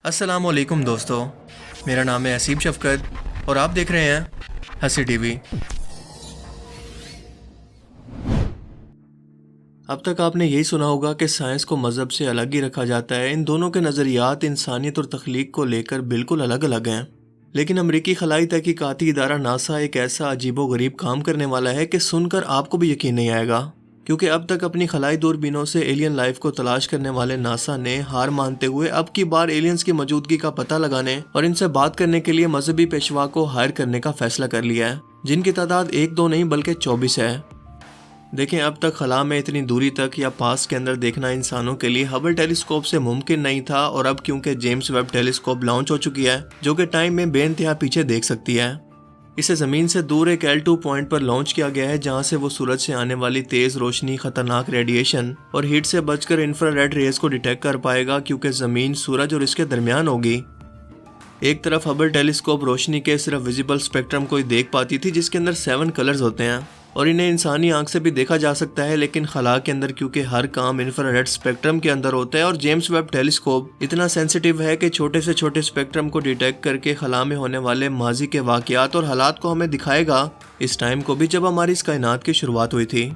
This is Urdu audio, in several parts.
السلام علیکم دوستو، میرا نام ہے اسیب شفقت اور آپ دیکھ رہے ہیں ہنسی ٹی وی۔ اب تک آپ نے یہی سنا ہوگا کہ سائنس کو مذہب سے الگ ہی رکھا جاتا ہے۔ ان دونوں کے نظریات انسانیت اور تخلیق کو لے کر بالکل الگ الگ ہیں، لیکن امریکی خلائی تحقیقاتی ادارہ ناسا ایک ایسا عجیب و غریب کام کرنے والا ہے کہ سن کر آپ کو بھی یقین نہیں آئے گا، کیونکہ اب تک اپنی خلائی دوربینوں سے ایلین لائف کو تلاش کرنے والے ناسا نے ہار مانتے ہوئے اب کی بار ایلینز کی موجودگی کا پتہ لگانے اور ان سے بات کرنے کے لیے مذہبی پیشوا کو ہائر کرنے کا فیصلہ کر لیا ہے، جن کی تعداد 1-2 نہیں بلکہ 24 ہے۔ دیکھیں، اب تک خلا میں اتنی دوری تک یا پاس کے اندر دیکھنا انسانوں کے لیے ہبل ٹیلیسکوپ سے ممکن نہیں تھا، اور اب کیونکہ جیمز ویب ٹیلیسکوپ لانچ ہو چکی ہے جو کہ ٹائم میں بے انتہا پیچھے دیکھ سکتی ہے، اسے زمین سے دور ایک L2 پوائنٹ پر لانچ کیا گیا ہے، جہاں سے وہ سورج سے آنے والی تیز روشنی، خطرناک ریڈیشن اور ہیٹ سے بچ کر انفرا ریڈ ریز کو ڈیٹیکٹ کر پائے گا، کیونکہ زمین سورج اور اس کے درمیان ہوگی۔ ایک طرف ہبل ٹیلیسکوپ روشنی کے صرف ویزیبل اسپیکٹرم کو ہی دیکھ پاتی تھی، جس کے اندر 7 کلرز ہوتے ہیں اور انہیں انسانی آنکھ سے بھی دیکھا جا سکتا ہے، لیکن خلا کے اندر کیونکہ ہر کام انفرا ریڈ اسپیکٹرم کے اندر ہوتا ہے اور جیمز ویب ٹیلیسکوپ اتنا سینسیٹیو ہے کہ چھوٹے سے چھوٹے اسپیکٹرم کو ڈیٹیکٹ کر کے خلا میں ہونے والے ماضی کے واقعات اور حالات کو ہمیں دکھائے گا، اس ٹائم کو بھی جب ہماری اس کائنات کی شروعات ہوئی تھی۔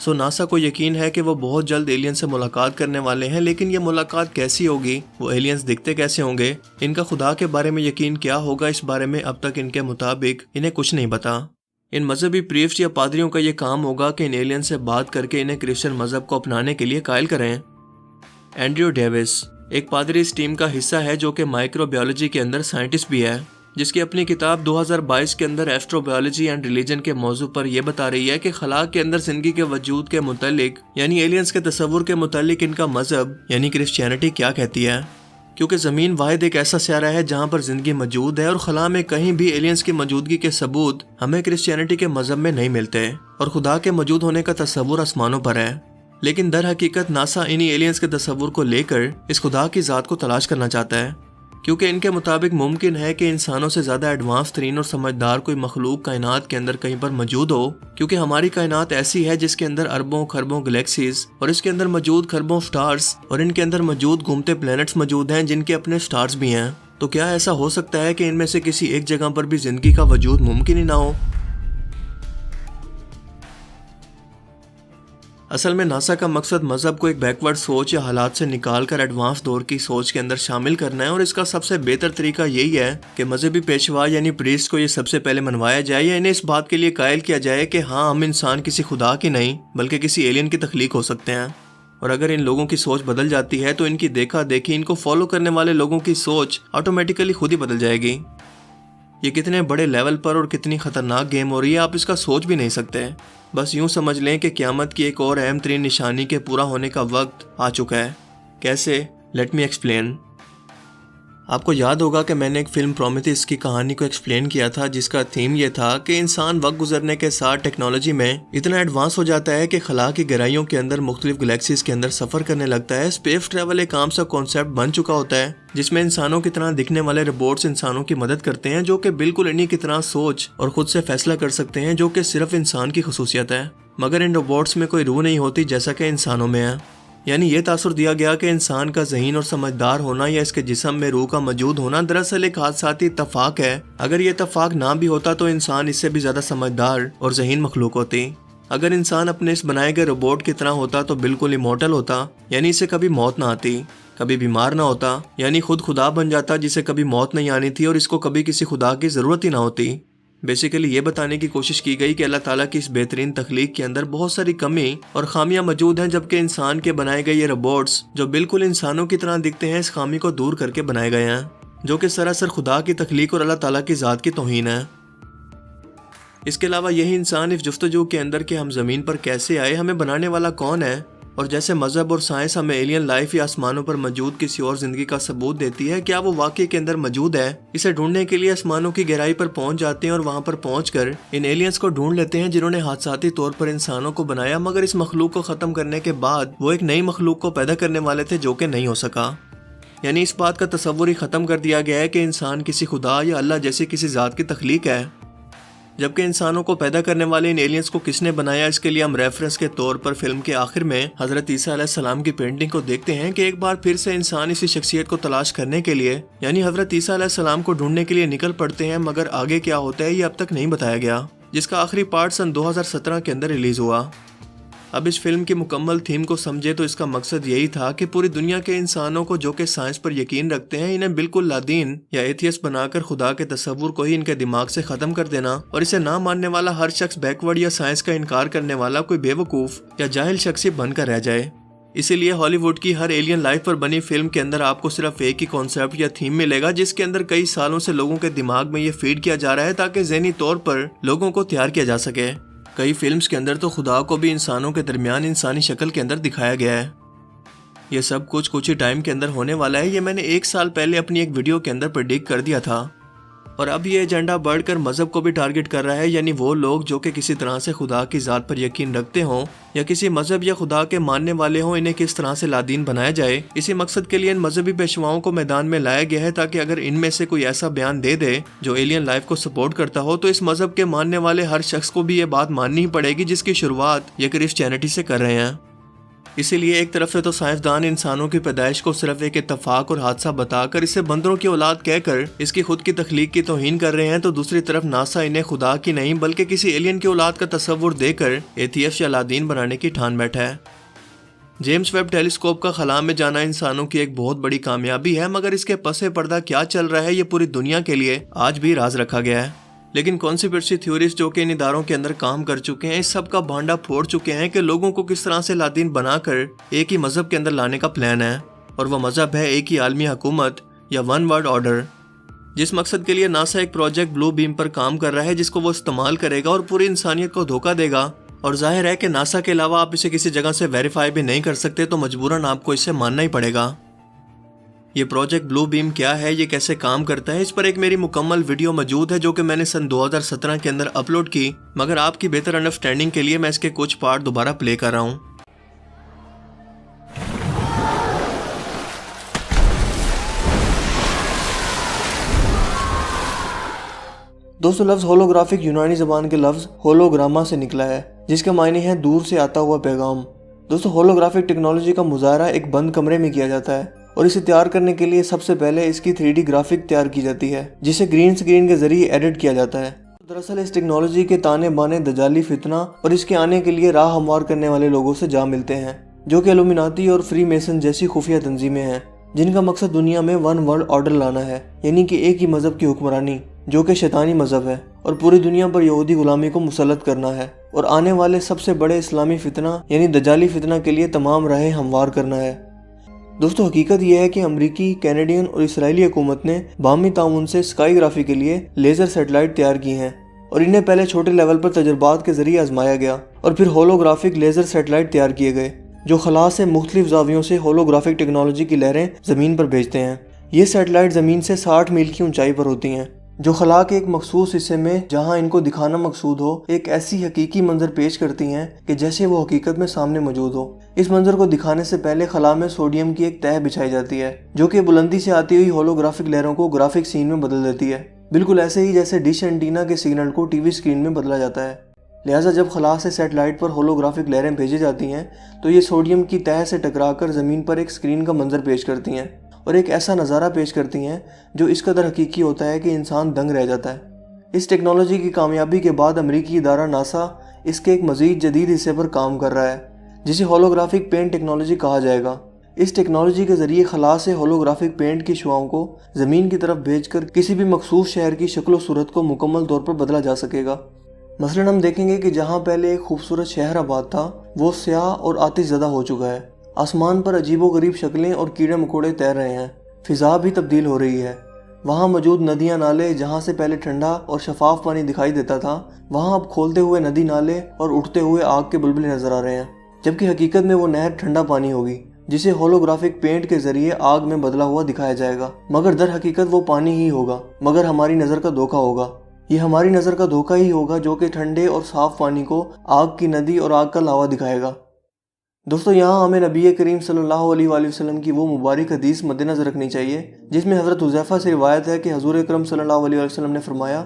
ناسا کو یقین ہے کہ وہ بہت جلد ایلین سے ملاقات کرنے والے ہیں، لیکن یہ ملاقات کیسی ہوگی، وہ ایلینز دکھتے کیسے ہوں گے، ان کا خدا کے بارے میں یقین کیا ہوگا، اس بارے میں اب تک ان کے مطابق انہیں کچھ نہیں پتا۔ ان مذہبی پریسٹ یا پادریوں کا یہ کام ہوگا کہ ان ایلین سے بات کر کے انہیں کرسچن مذہب کو اپنانے کے لیے قائل کریں۔ اینڈریو ڈیوس ایک پادری اس ٹیم کا حصہ ہے جو کہ مائکرو بایولوجی کے اندر سائنٹسٹ بھی ہے، جس کی اپنی کتاب 2022 کے اندر ایسٹرو بایولوجی اینڈ ریلیجن کے موضوع پر یہ بتا رہی ہے کہ خلا کے اندر زندگی کے وجود کے متعلق، یعنی ایلینز کے تصور کے متعلق ان کا مذہب یعنی کرسچینٹی کیا کہتی ہے، کیونکہ زمین واحد ایک ایسا سیارہ ہے جہاں پر زندگی موجود ہے، اور خلا میں کہیں بھی ایلینز کی موجودگی کے ثبوت ہمیں کرسچینٹی کے مذہب میں نہیں ملتے، اور خدا کے موجود ہونے کا تصور آسمانوں پر ہے، لیکن در حقیقت ناسا انہی ایلینز کے تصور کو لے کر اس خدا کی ذات کو تلاش کرنا چاہتا ہے، کیونکہ ان کے مطابق ممکن ہے کہ انسانوں سے زیادہ ایڈوانس ترین اور سمجھدار کوئی مخلوق کائنات کے اندر کہیں پر موجود ہو، کیونکہ ہماری کائنات ایسی ہے جس کے اندر اربوں خربوں گلیکسیز اور اس کے اندر موجود خربوں سٹارز اور ان کے اندر موجود گھومتے پلینٹس موجود ہیں جن کے اپنے سٹارز بھی ہیں۔ تو کیا ایسا ہو سکتا ہے کہ ان میں سے کسی ایک جگہ پر بھی زندگی کا وجود ممکن ہی نہ ہو؟ اصل میں ناسا کا مقصد مذہب کو ایک بیکورڈ سوچ یا حالات سے نکال کر ایڈوانس دور کی سوچ کے اندر شامل کرنا ہے، اور اس کا سب سے بہتر طریقہ یہی ہے کہ مذہبی پیشوا یعنی پریسٹ کو یہ سب سے پہلے منوایا جائے یا انہیں اس بات کے لیے قائل کیا جائے کہ ہاں، ہم انسان کسی خدا کی نہیں بلکہ کسی ایلین کی تخلیق ہو سکتے ہیں، اور اگر ان لوگوں کی سوچ بدل جاتی ہے تو ان کی دیکھا دیکھی ان کو فالو کرنے والے لوگوں کی سوچ آٹومیٹیکلی خود ہی بدل جائے گی۔ یہ کتنے بڑے لیول پر اور کتنی خطرناک گیم ہو رہی ہے، آپ اس کا سوچ بھی نہیں سکتے۔ بس یوں سمجھ لیں کہ قیامت کی ایک اور اہم ترین نشانی کے پورا ہونے کا وقت آ چکا ہے۔ کیسے؟ Let me explain. آپ کو یاد ہوگا کہ میں نے ایک فلم پرومیتھیس کی کہانی کو ایکسپلین کیا تھا، جس کا تھیم یہ تھا کہ انسان وقت گزرنے کے ساتھ ٹیکنالوجی میں اتنا ایڈوانس ہو جاتا ہے کہ خلا کی گہرائیوں کے اندر مختلف گلیکسیز کے اندر سفر کرنے لگتا ہے۔ اسپیس ٹریول ایک عام سا کانسیپٹ بن چکا ہوتا ہے، جس میں انسانوں کی طرح دکھنے والے روبوٹس انسانوں کی مدد کرتے ہیں، جو کہ بالکل انہی کی طرح سوچ اور خود سے فیصلہ کر سکتے ہیں، جو کہ صرف انسان کی خصوصیت ہے، مگر ان روبوٹس میں کوئی روح نہیں ہوتی جیسا کہ انسانوں میں ہے۔ یعنی یہ تاثر دیا گیا کہ انسان کا ذہین اور سمجھدار ہونا یا اس کے جسم میں روح کا موجود ہونا دراصل ایک حادثاتی اتفاق ہے۔ اگر یہ اتفاق نہ بھی ہوتا تو انسان اس سے بھی زیادہ سمجھدار اور ذہین مخلوق ہوتی۔ اگر انسان اپنے اس بنائے گئے روبوٹ کی طرح ہوتا تو بالکل امورٹل ہوتا، یعنی اسے کبھی موت نہ آتی، کبھی بیمار نہ ہوتا، یعنی خود خدا بن جاتا جسے کبھی موت نہیں آنی تھی اور اس کو کبھی کسی خدا کی ضرورت ہی نہ ہوتی۔ بیسیکلی یہ بتانے کی کوشش کی گئی کہ اللہ تعالیٰ کی اس بہترین تخلیق کے اندر بہت ساری کمی اور خامیاں موجود ہیں، جبکہ انسان کے بنائے گئے یہ روبوٹس جو بالکل انسانوں کی طرح دکھتے ہیں، اس خامی کو دور کر کے بنائے گئے ہیں، جو کہ سراسر خدا کی تخلیق اور اللہ تعالیٰ کی ذات کی توہین ہے۔ اس کے علاوہ یہی انسان اس جستجو کے اندر کہ ہم زمین پر کیسے آئے، ہمیں بنانے والا کون ہے، اور جیسے مذہب اور سائنس ہمیں ایلین لائف یا آسمانوں پر موجود کسی اور زندگی کا ثبوت دیتی ہے، کیا وہ واقعی کے اندر موجود ہے؟ اسے ڈھونڈنے کے لیے آسمانوں کی گہرائی پر پہنچ جاتے ہیں اور وہاں پر پہنچ کر ان ایلینز کو ڈھونڈ لیتے ہیں جنہوں نے حادثاتی طور پر انسانوں کو بنایا، مگر اس مخلوق کو ختم کرنے کے بعد وہ ایک نئی مخلوق کو پیدا کرنے والے تھے جو کہ نہیں ہو سکا۔ یعنی اس بات کا تصور ہی ختم کر دیا گیا ہے کہ انسان کسی خدا یا اللہ جیسی کسی ذات کی تخلیق ہے۔ جبکہ انسانوں کو پیدا کرنے والے ان ایلینز کو کس نے بنایا، اس کے لیے ہم ریفرنس کے طور پر فلم کے آخر میں حضرت عیسیٰ علیہ السلام کی پینٹنگ کو دیکھتے ہیں کہ ایک بار پھر سے انسان اسی شخصیت کو تلاش کرنے کے لیے یعنی حضرت عیسیٰ علیہ السلام کو ڈھونڈنے کے لیے نکل پڑتے ہیں، مگر آگے کیا ہوتا ہے یہ اب تک نہیں بتایا گیا، جس کا آخری پارٹ سن 2017 کے اندر ریلیز ہوا۔ اب اس فلم کی مکمل تھیم کو سمجھے تو اس کا مقصد یہی تھا کہ پوری دنیا کے انسانوں کو جو کہ سائنس پر یقین رکھتے ہیں انہیں بالکل لادین یا ایتھیسٹ بنا کر خدا کے تصور کو ہی ان کے دماغ سے ختم کر دینا، اور اسے نہ ماننے والا ہر شخص بیکورڈ یا سائنس کا انکار کرنے والا کوئی بے وقوف یا جاہل شخص بن کر رہ جائے۔ اسی لیے ہالی ووڈ کی ہر ایلین لائف پر بنی فلم کے اندر آپ کو صرف ایک ہی کانسیپٹ یا تھیم ملے گا، جس کے اندر کئی سالوں سے لوگوں کے دماغ میں یہ فیڈ کیا جا رہا ہے تاکہ ذہنی طور پر لوگوں کو تیار کیا جا سکے۔ کئی فلمز کے اندر تو خدا کو بھی انسانوں کے درمیان انسانی شکل کے اندر دکھایا گیا ہے۔ یہ سب کچھ ہی ٹائم کے اندر ہونے والا ہے، یہ میں نے 1 سال پہلے اپنی ایک ویڈیو کے اندر پریڈکٹ کر دیا تھا، اور اب یہ ایجنڈا بڑھ کر مذہب کو بھی ٹارگٹ کر رہا ہے، یعنی وہ لوگ جو کہ کسی طرح سے خدا کی ذات پر یقین رکھتے ہوں یا کسی مذہب یا خدا کے ماننے والے ہوں، انہیں کس طرح سے لادین بنایا جائے۔ اسی مقصد کے لیے ان مذہبی پیشواؤں کو میدان میں لایا گیا ہے تاکہ اگر ان میں سے کوئی ایسا بیان دے دے جو ایلین لائف کو سپورٹ کرتا ہو تو اس مذہب کے ماننے والے ہر شخص کو بھی یہ بات ماننی ہی پڑے گی جس کی شروعات یہ کرسچینٹی سے کر رہے ہیں۔ اسی لیے ایک طرف سے تو سائنسدان انسانوں کی پیدائش کو صرف ایک اتفاق اور حادثہ بتا کر اسے بندروں کی اولاد کہہ کر اس کی خود کی تخلیق کی توہین کر رہے ہیں، تو دوسری طرف ناسا انہیں خدا کی نہیں بلکہ کسی ایلین کی اولاد کا تصور دے کر ایتھیسٹ یا لادین بنانے کی ٹھان بیٹھا ہے۔ جیمز ویب ٹیلیسکوپ کا خلا میں جانا انسانوں کی ایک بہت بڑی کامیابی ہے، مگر اس کے پس پردہ کیا چل رہا ہے یہ پوری دنیا کے لیے آج بھی راز رکھا گیا ہے۔ لیکن کانسپریسی تھیوریز جو کہ ان اداروں کے اندر کام کر چکے ہیں اس سب کا بھانڈا پھوڑ چکے ہیں کہ لوگوں کو کس طرح سے لادین بنا کر ایک ہی مذہب کے اندر لانے کا پلان ہے، اور وہ مذہب ہے ایک ہی عالمی حکومت یا ون ورلڈ آرڈر، جس مقصد کے لیے ناسا ایک پروجیکٹ بلو بیم پر کام کر رہا ہے جس کو وہ استعمال کرے گا اور پوری انسانیت کو دھوکہ دے گا۔ اور ظاہر ہے کہ ناسا کے علاوہ آپ اسے کسی جگہ سے ویریفائی بھی نہیں کر سکتے، تو مجبوراً آپ کو اسے ماننا ہی پڑے گا۔ یہ پروجیکٹ بلو بیم کیا ہے، یہ کیسے کام کرتا ہے، اس پر ایک میری مکمل ویڈیو موجود ہے جو کہ میں نے سن 2017 کے اندر اپلوڈ کی، مگر آپ کی بہتر انڈرسٹینڈنگ کے لیے میں اس کے کچھ پارٹ دوبارہ پلے کر رہا ہوں۔ دوستو، لفظ ہولوگرافک یونانی زبان کے لفظ ہولوگراما سے نکلا ہے، جس کے معنی ہے دور سے آتا ہوا پیغام۔ دوستو، ہولوگرافک ٹیکنالوجی کا مظاہرہ ایک بند کمرے میں کیا جاتا ہے، اور اسے تیار کرنے کے لیے سب سے پہلے اس کی 3D گرافک تیار کی جاتی ہے جسے گرین سکرین کے ذریعے ایڈٹ کیا جاتا ہے۔ دراصل اس ٹیکنالوجی کے تانے بانے دجالی فتنہ اور اس کے آنے کے لیے راہ ہموار کرنے والے لوگوں سے جا ملتے ہیں، جو کہ الومناتی اور فری میسن جیسی خفیہ تنظیمیں ہیں، جن کا مقصد دنیا میں ون ورلڈ آرڈر لانا ہے، یعنی کہ ایک ہی مذہب کی حکمرانی جو کہ شیطانی مذہب ہے، اور پوری دنیا پر یہودی غلامی کو مسلط کرنا ہے، اور آنے والے سب سے بڑے اسلامی فتنہ یعنی دجالی فتنہ کے لیے تمام راہیں ہموار کرنا ہے۔ دوستو، حقیقت یہ ہے کہ امریکی، کینیڈین اور اسرائیلی حکومت نے باہمی تعاون سے اسکائی گرافی کے لیے لیزر سیٹلائٹ تیار کی ہیں، اور انہیں پہلے چھوٹے لیول پر تجربات کے ذریعے آزمایا گیا، اور پھر ہولوگرافک لیزر سیٹلائٹ تیار کیے گئے جو خلا سے مختلف زاویوں سے ہولوگرافک ٹیکنالوجی کی لہریں زمین پر بھیجتے ہیں۔ یہ سیٹلائٹ زمین سے 60 میل کی اونچائی پر ہوتی ہیں، جو خلا کے ایک مخصوص حصے میں جہاں ان کو دکھانا مقصود ہو ایک ایسی حقیقی منظر پیش کرتی ہیں کہ جیسے وہ حقیقت میں سامنے موجود ہو۔ اس منظر کو دکھانے سے پہلے خلا میں سوڈیم کی ایک تہ بچھائی جاتی ہے جو کہ بلندی سے آتی ہوئی ہولوگرافک لہروں کو گرافک سین میں بدل دیتی ہے، بالکل ایسے ہی جیسے ڈش اینٹینا کے سگنل کو ٹی وی اسکرین میں بدلا جاتا ہے۔ لہٰذا جب خلا سے سیٹلائٹ پر ہولوگرافک لہریں بھیجی جاتی ہیں تو یہ سوڈیم کی تہ سے ٹکرا کر زمین پر ایک اسکرین کا منظر پیش کرتی ہیں، اور ایک ایسا نظارہ پیش کرتی ہیں جو اس قدر حقیقی ہوتا ہے کہ انسان دنگ رہ جاتا ہے۔ اس ٹیکنالوجی کی کامیابی کے بعد امریکی ادارہ ناسا اس کے ایک مزید جدید حصے پر کام کر رہا ہے جسے ہولوگرافک پینٹ ٹیکنالوجی کہا جائے گا۔ اس ٹیکنالوجی کے ذریعے خلا سے ہولوگرافک پینٹ کی شعاؤں کو زمین کی طرف بھیج کر کسی بھی مخصوص شہر کی شکل و صورت کو مکمل طور پر بدلا جا سکے گا۔ مثلاً ہم دیکھیں گے کہ جہاں پہلے ایک خوبصورت شہر آباد تھا وہ سیاہ اور آتش زدہ ہو چکا ہے، آسمان پر عجیب و غریب شکلیں اور کیڑے مکوڑے تیر رہے ہیں، فضا بھی تبدیل ہو رہی ہے، وہاں موجود ندیاں نالے جہاں سے پہلے ٹھنڈا اور شفاف پانی دکھائی دیتا تھا وہاں اب کھولتے ہوئے ندی نالے اور اٹھتے ہوئے آگ کے بلبلے نظر آ رہے ہیں، جبکہ حقیقت میں وہ نہر ٹھنڈا پانی ہوگی جسے ہولوگرافک پینٹ کے ذریعے آگ میں بدلا ہوا دکھایا جائے گا، مگر در حقیقت وہ پانی ہی ہوگا، مگر ہماری نظر کا دھوکہ ہوگا۔ یہ ہماری نظر کا دھوکہ ہی ہوگا جو کہ ٹھنڈے اور صاف پانی کو آگ کی ندی اور آگ کا لاوا دکھائے گا۔ دوستو، یہاں ہمیں نبی کریم صلی اللہ علیہ وآلہ وسلم کی وہ مبارک حدیث مد نظر رکھنی چاہیے جس میں حضرت حذیفہ سے روایت ہے کہ حضور اکرم صلی اللہ علیہ وسلم نے فرمایا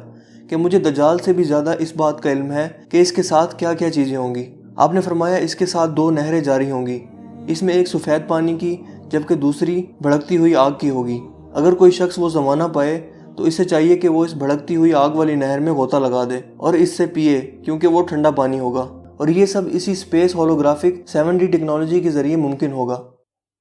کہ مجھے دجال سے بھی زیادہ اس بات کا علم ہے کہ اس کے ساتھ کیا کیا چیزیں ہوں گی۔ آپ نے فرمایا اس کے ساتھ 2 نہریں جاری ہوں گی، اس میں ایک سفید پانی کی جبکہ دوسری بھڑکتی ہوئی آگ کی ہوگی۔ اگر کوئی شخص وہ زمانہ پائے تو اسے چاہیے کہ وہ اس بھڑکتی ہوئی آگ والی نہر میں غوطہ لگا دے اور اس سے پیے، کیونکہ وہ ٹھنڈا پانی ہوگا، اور یہ سب اسی سپیس ہولوگرافک 7D ٹیکنالوجی کے ذریعے ممکن ہوگا۔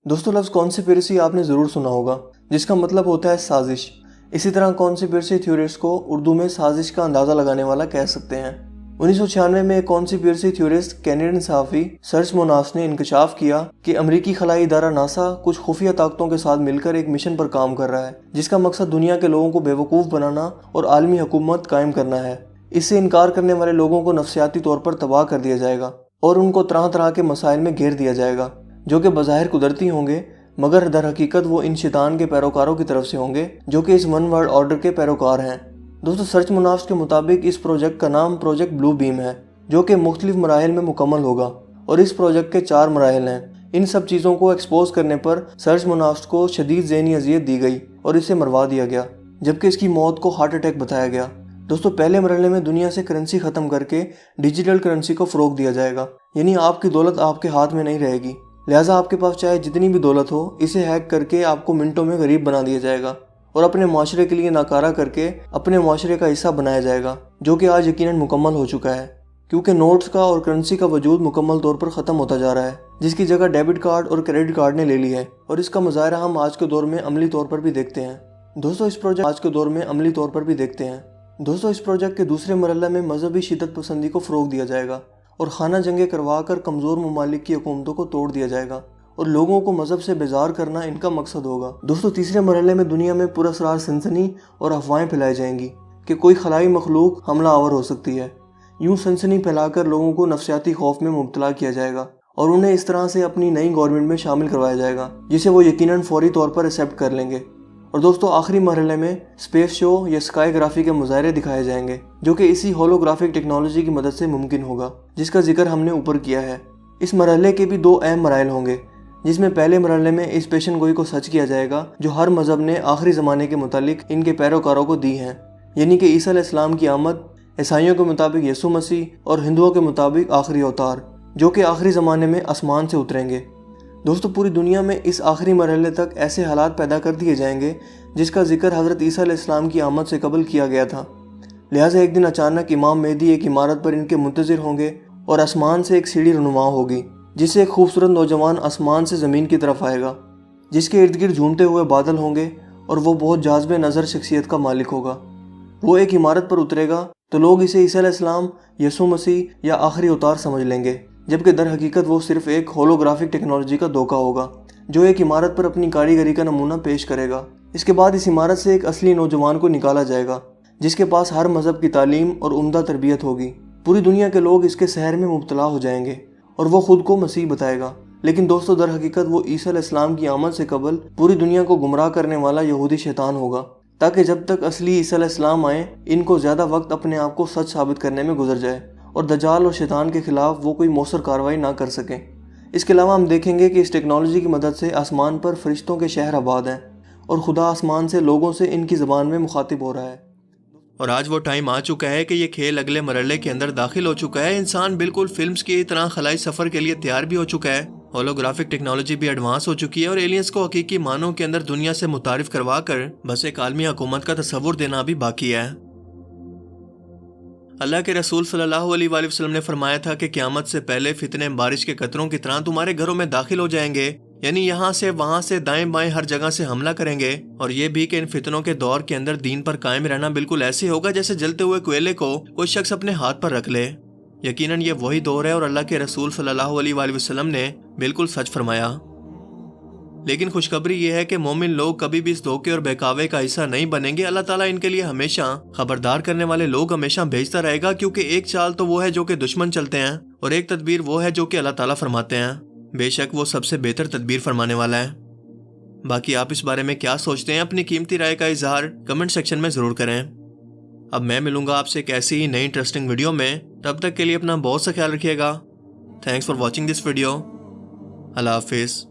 دوستو لفظ کانسپیریسی آپ نے ضرور سنا ہوگا، جس کا مطلب ہوتا ہے سازش۔ اسی طرح کانسپیریسی تھیورسٹ کو اردو میں سازش کا اندازہ لگانے والا کہہ سکتے ہیں۔ 1996 میں ایک کانسپیریسی تھیورسٹ کینیڈین صحافی سرچ موناس نے انکشاف کیا کہ امریکی خلائی ادارہ ناسا کچھ خفیہ طاقتوں کے ساتھ مل کر ایک مشن پر کام کر رہا ہے، جس کا مقصد دنیا کے لوگوں کو بیوقوف بنانا اور عالمی حکومت قائم کرنا ہے۔ اس سے انکار کرنے والے لوگوں کو نفسیاتی طور پر تباہ کر دیا جائے گا اور ان کو طرح طرح کے مسائل میں گھیر دیا جائے گا، جو کہ بظاہر قدرتی ہوں گے، مگر در حقیقت وہ ان شیطان کے پیروکاروں کی طرف سے ہوں گے جو کہ اس ون ورلڈ آرڈر کے پیروکار ہیں۔ دوستو سرچ منافس کے مطابق اس پروجیکٹ کا نام پروجیکٹ بلو بیم ہے، جو کہ مختلف مراحل میں مکمل ہوگا، اور اس پروجیکٹ کے 4 مراحل ہیں۔ ان سب چیزوں کو ایکسپوز کرنے پر سرچ منافس کو شدید ذہنی اذیت دی گئی اور اسے مروا دیا گیا، جبکہ اس کی موت کو ہارٹ اٹیک بتایا گیا۔ دوستو پہلے مرحلے میں دنیا سے کرنسی ختم کر کے ڈیجیٹل کرنسی کو فروغ دیا جائے گا، یعنی آپ کی دولت آپ کے ہاتھ میں نہیں رہے گی، لہٰذا آپ کے پاس چاہے جتنی بھی دولت ہو، اسے ہیک کر کے آپ کو منٹوں میں غریب بنا دیا جائے گا اور اپنے معاشرے کے لیے ناکارہ کر کے اپنے معاشرے کا حصہ بنایا جائے گا، جو کہ آج یقیناً مکمل ہو چکا ہے، کیونکہ نوٹس کا اور کرنسی کا وجود مکمل طور پر ختم ہوتا جا رہا ہے، جس کی جگہ ڈیبٹ کارڈ اور کریڈٹ کارڈ نے لے لی ہے، اور اس کا مظاہرہ ہم آج کے دور میں عملی طور پر بھی دیکھتے ہیں۔ دوستو اس پروجیکٹ کے دوسرے مرحلے میں مذہبی شدت پسندی کو فروغ دیا جائے گا اور خانہ جنگیں کروا کر کمزور ممالک کی حکومتوں کو توڑ دیا جائے گا، اور لوگوں کو مذہب سے بیزار کرنا ان کا مقصد ہوگا۔ دوستو تیسرے مرحلے میں دنیا میں پراسرار سنسنی اور افواہیں پھیلائی جائیں گی کہ کوئی خلائی مخلوق حملہ آور ہو سکتی ہے۔ یوں سنسنی پھیلا کر لوگوں کو نفسیاتی خوف میں مبتلا کیا جائے گا اور انہیں اس طرح سے اپنی نئی گورنمنٹ میں شامل کروایا جائے گا جسے وہ یقیناً فوری طور پر ایکسیپٹ کر لیں گے۔ اور دوستو آخری مرحلے میں اسپیس شو یا اسکائی گرافی کے مظاہرے دکھائے جائیں گے، جو کہ اسی ہولوگرافک ٹیکنالوجی کی مدد سے ممکن ہوگا، جس کا ذکر ہم نے اوپر کیا ہے۔ اس مرحلے کے بھی 2 اہم مراحل ہوں گے، جس میں پہلے مرحلے میں اس پیشن گوئی کو سچ کیا جائے گا جو ہر مذہب نے آخری زمانے کے متعلق ان کے پیروکاروں کو دی ہیں، یعنی کہ عیسیٰ علیہ السلام کی آمد، عیسائیوں کے مطابق یسوع مسیح، اور ہندوؤں کے مطابق آخری اوتار، جو کہ آخری زمانے میں آسمان سے اتریں گے۔ دوستو پوری دنیا میں اس آخری مرحلے تک ایسے حالات پیدا کر دیے جائیں گے جس کا ذکر حضرت عیسیٰ علیہ السلام کی آمد سے قبل کیا گیا تھا، لہٰذا ایک دن اچانک امام مہدی ایک عمارت پر ان کے منتظر ہوں گے اور آسمان سے ایک سیڑھی رونما ہوگی، جس سے ایک خوبصورت نوجوان آسمان سے زمین کی طرف آئے گا، جس کے ارد گرد جھومتے ہوئے بادل ہوں گے، اور وہ بہت جاذب نظر شخصیت کا مالک ہوگا۔ وہ ایک عمارت پر اترے گا تو لوگ اسے عیسیٰ علیہ السلام، یسوع مسیح یا آخری اوتار سمجھ لیں گے، جبکہ در حقیقت وہ صرف ایک ہولوگرافک ٹیکنالوجی کا دھوکہ ہوگا جو ایک عمارت پر اپنی کاریگری کا نمونہ پیش کرے گا۔ اس کے بعد اس عمارت سے ایک اصلی نوجوان کو نکالا جائے گا جس کے پاس ہر مذہب کی تعلیم اور عمدہ تربیت ہوگی۔ پوری دنیا کے لوگ اس کے سحر میں مبتلا ہو جائیں گے اور وہ خود کو مسیح بتائے گا، لیکن دوستو در حقیقت وہ عیسیٰ علیہ السلام کی آمد سے قبل پوری دنیا کو گمراہ کرنے والا یہودی شیطان ہوگا، تاکہ جب تک اصلی عیسیٰ علیہ السلام آئیں ان کو زیادہ وقت اپنے آپ کو سچ ثابت کرنے میں گزر جائے اور دجال اور شیطان کے خلاف وہ کوئی مؤثر کارروائی نہ کر سکیں۔ اس کے علاوہ ہم دیکھیں گے کہ اس ٹیکنالوجی کی مدد سے آسمان پر فرشتوں کے شہر آباد ہیں اور خدا آسمان سے لوگوں سے ان کی زبان میں مخاطب ہو رہا ہے۔ اور آج وہ ٹائم آ چکا ہے کہ یہ کھیل اگلے مرحلے کے اندر داخل ہو چکا ہے۔ انسان بالکل فلمز کی طرح خلائی سفر کے لیے تیار بھی ہو چکا ہے، ہولوگرافک ٹیکنالوجی بھی ایڈوانس ہو چکی ہے، اور ایلینز کو حقیقی معنوں کے اندر دنیا سے متعارف کروا کر بس ایک عالمی حکومت کا تصور دینا بھی باقی ہے۔ اللہ کے رسول صلی اللہ علیہ وآلہ وسلم نے فرمایا تھا کہ قیامت سے پہلے فتنے بارش کے قطروں کی طرح تمہارے گھروں میں داخل ہو جائیں گے، یعنی یہاں سے وہاں سے دائیں بائیں ہر جگہ سے حملہ کریں گے، اور یہ بھی کہ ان فتنوں کے دور کے اندر دین پر قائم رہنا بالکل ایسے ہوگا جیسے جلتے ہوئے کوئلے کو کوئی شخص اپنے ہاتھ پر رکھ لے۔ یقیناً یہ وہی دور ہے اور اللہ کے رسول صلی اللہ علیہ وآلہ وسلم نے بالکل سچ فرمایا۔ لیکن خوشخبری یہ ہے کہ مومن لوگ کبھی بھی اس دھوکے اور بہکاوے کا حصہ نہیں بنیں گے۔ اللہ تعالیٰ ان کے لیے ہمیشہ خبردار کرنے والے لوگ ہمیشہ بھیجتا رہے گا، کیونکہ ایک چال تو وہ ہے جو کہ دشمن چلتے ہیں اور ایک تدبیر وہ ہے جو کہ اللہ تعالیٰ فرماتے ہیں۔ بے شک وہ سب سے بہتر تدبیر فرمانے والا ہے۔ باقی آپ اس بارے میں کیا سوچتے ہیں؟ اپنی قیمتی رائے کا اظہار کمنٹ سیکشن میں ضرور کریں۔ اب میں ملوں گا آپ سے ایک ایسی ہی نئی انٹرسٹنگ ویڈیو میں، تب تک کے لیے اپنا بہت سا خیال رکھیے گا۔ Thanks for watching this video. اللہ حافظ۔